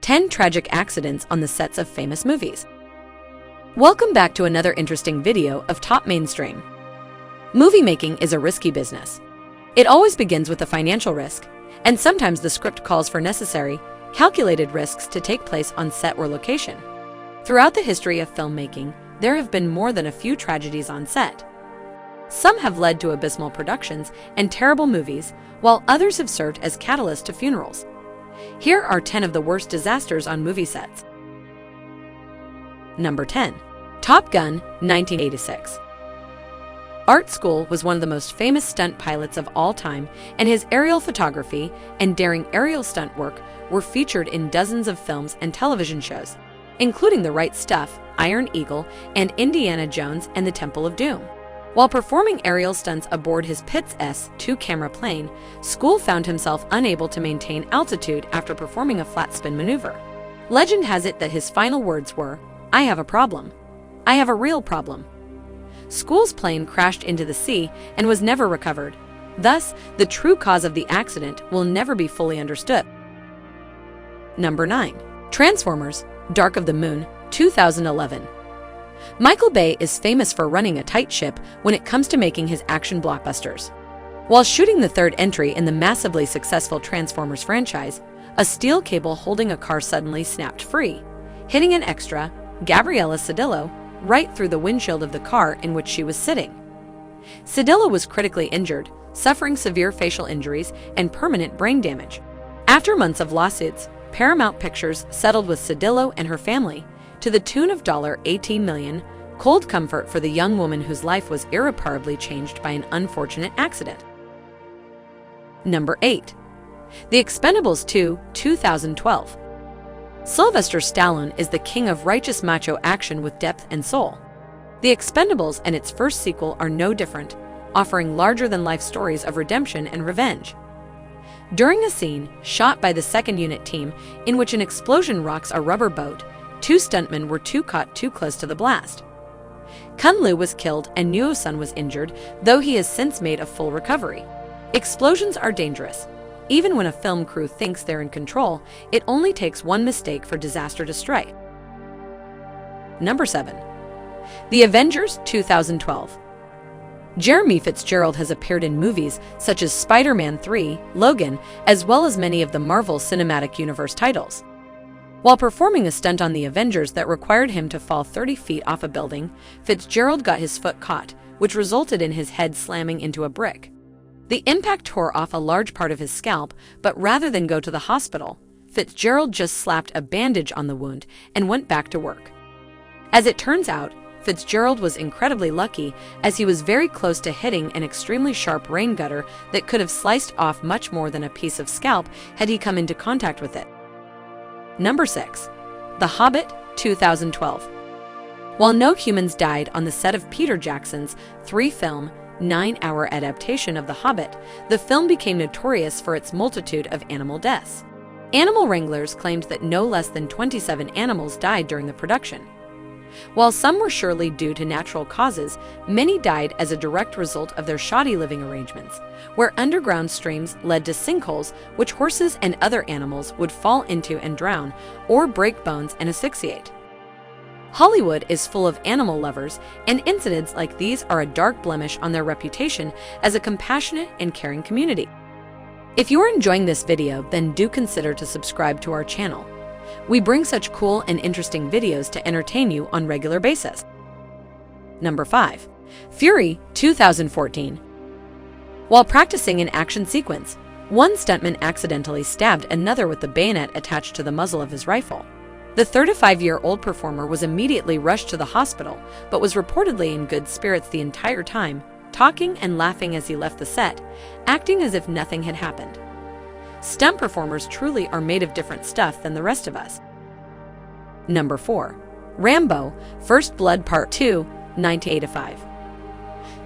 10 tragic accidents on the sets of famous movies. Welcome back to another interesting video of Top Mainstream. Movie making is a risky business. It always begins with a financial risk, and sometimes the script calls for necessary, calculated risks to take place on set or location. Throughout the history of filmmaking, there have been more than a few tragedies on set. Some have led to abysmal productions and terrible movies, while others have served as catalysts to funerals. Here are 10 of the worst disasters on movie sets. Number 10. Top Gun, 1986. Art School was one of the most famous stunt pilots of all time, and his aerial photography and daring aerial stunt work were featured in dozens of films and television shows, including The Right Stuff, Iron Eagle, and Indiana Jones and the Temple of Doom. While performing aerial stunts aboard his Pitts S2 camera plane, School found himself unable to maintain altitude after performing a flat spin maneuver. Legend has it that his final words were, "I have a problem. I have a real problem." School's plane crashed into the sea and was never recovered. Thus, the true cause of the accident will never be fully understood. Number 9. Transformers, Dark of the Moon, 2011. Michael Bay is famous for running a tight ship when it comes to making his action blockbusters. While shooting the third entry in the massively successful Transformers franchise, a steel cable holding a car suddenly snapped free, hitting an extra, Gabriella Cedillo, right through the windshield of the car in which she was sitting. Cedillo was critically injured, suffering severe facial injuries and permanent brain damage. After months of lawsuits, Paramount Pictures settled with Cedillo and her family to the tune of $18 million, cold comfort for the young woman whose life was irreparably changed by an unfortunate accident. Number 8. The Expendables 2, 2012. Sylvester Stallone is the king of righteous macho action with depth and soul. The Expendables and its first sequel are no different, offering larger-than-life stories of redemption and revenge. During a scene shot by the second unit team in which an explosion rocks a rubber boat, 2 stuntmen were caught too close to the blast. Kun Lu was killed and Nuo Sun was injured, though he has since made a full recovery. Explosions are dangerous. Even when a film crew thinks they're in control, it only takes one mistake for disaster to strike. Number 7. The Avengers, 2012. Jeremy Fitzgerald has appeared in movies such as Spider-Man 3, Logan, as well as many of the Marvel Cinematic Universe titles. While performing a stunt on the Avengers that required him to fall 30 feet off a building, Fitzgerald got his foot caught, which resulted in his head slamming into a brick. The impact tore off a large part of his scalp, but rather than go to the hospital, Fitzgerald just slapped a bandage on the wound and went back to work. As it turns out, Fitzgerald was incredibly lucky, as he was very close to hitting an extremely sharp rain gutter that could have sliced off much more than a piece of scalp had he come into contact with it. Number 6. The Hobbit, 2012. While no humans died on the set of Peter Jackson's 3-film, 9-hour adaptation of The Hobbit, the film became notorious for its multitude of animal deaths. Animal wranglers claimed that no less than 27 animals died during the production. While some were surely due to natural causes, many died as a direct result of their shoddy living arrangements, where underground streams led to sinkholes which horses and other animals would fall into and drown, or break bones and asphyxiate. Hollywood is full of animal lovers, and incidents like these are a dark blemish on their reputation as a compassionate and caring community. If you are enjoying this video, then do consider to subscribe to our channel. We bring such cool and interesting videos to entertain you on a regular basis. Number 5. Fury, 2014. While practicing an action sequence, one stuntman accidentally stabbed another with the bayonet attached to the muzzle of his rifle. The 35-year-old performer was immediately rushed to the hospital, but was reportedly in good spirits the entire time, talking and laughing as he left the set, acting as if nothing had happened. Stunt performers truly are made of different stuff than the rest of us. Number 4. Rambo, First Blood Part 2, 1985.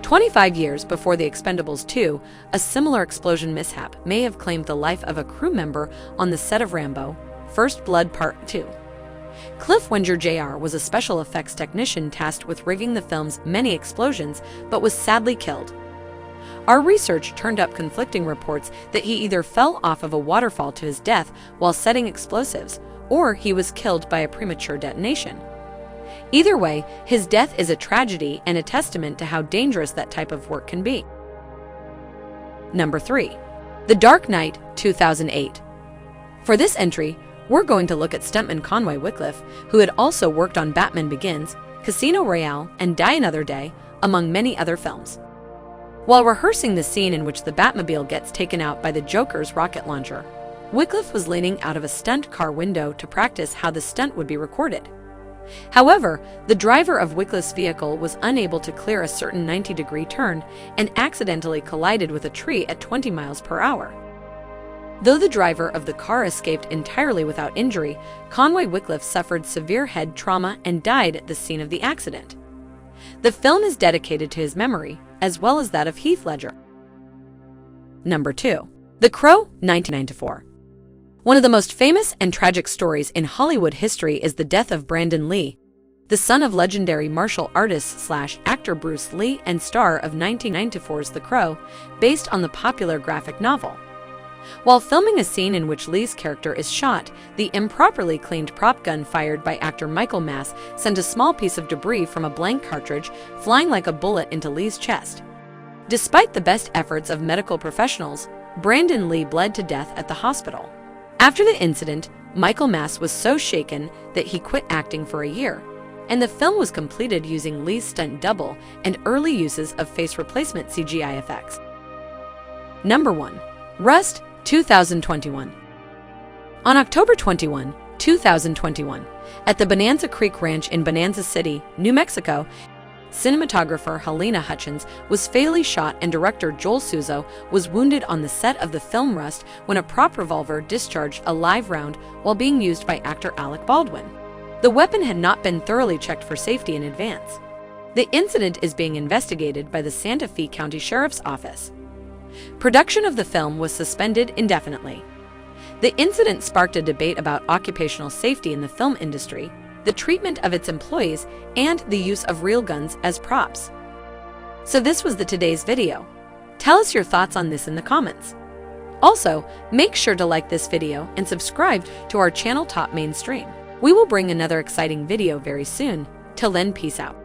25 years before The Expendables 2, a similar explosion mishap may have claimed the life of a crew member on the set of Rambo, First Blood Part 2. Cliff Wenger Jr. was a special effects technician tasked with rigging the film's many explosions, but was sadly killed. Our research turned up conflicting reports that he either fell off of a waterfall to his death while setting explosives, or he was killed by a premature detonation. Either way, his death is a tragedy and a testament to how dangerous that type of work can be. Number 3. The Dark Knight 2008. For this entry, we're going to look at stuntman Conway Wycliffe, who had also worked on Batman Begins, Casino Royale, and Die Another Day, among many other films. While rehearsing the scene in which the Batmobile gets taken out by the Joker's rocket launcher, Wycliffe was leaning out of a stunt car window to practice how the stunt would be recorded. However, the driver of Wycliffe's vehicle was unable to clear a certain 90-degree turn and accidentally collided with a tree at 20 miles per hour. Though the driver of the car escaped entirely without injury, Conway Wycliffe suffered severe head trauma and died at the scene of the accident. The film is dedicated to his memory, as well as that of Heath Ledger. Number 2. The Crow 1994. One of the most famous and tragic stories in Hollywood history is the death of Brandon Lee, the son of legendary martial artist/actor Bruce Lee and star of 1994's The Crow, based on the popular graphic novel. While filming a scene in which Lee's character is shot, the improperly cleaned prop gun fired by actor Michael Mass sent a small piece of debris from a blank cartridge flying like a bullet into Lee's chest. Despite the best efforts of medical professionals, Brandon Lee bled to death at the hospital. After the incident, Michael Mass was so shaken that he quit acting for a year, and the film was completed using Lee's stunt double and early uses of face replacement CGI effects. Number 1. Rust 2021. On October 21, 2021, at the Bonanza Creek Ranch in Bonanza City, New Mexico, cinematographer Helena Hutchins was fatally shot and director Joel Souza was wounded on the set of the film Rust when a prop revolver discharged a live round while being used by actor Alec Baldwin. The weapon had not been thoroughly checked for safety in advance. The incident is being investigated by the Santa Fe County Sheriff's Office. Production of the film was suspended indefinitely. The incident sparked a debate about occupational safety in the film industry, the treatment of its employees, and the use of real guns as props. So this was today's video. Tell us your thoughts on this in the comments. Also, make sure to like this video and subscribe to our channel Top Mainstream. We will bring another exciting video very soon. Till then, peace out.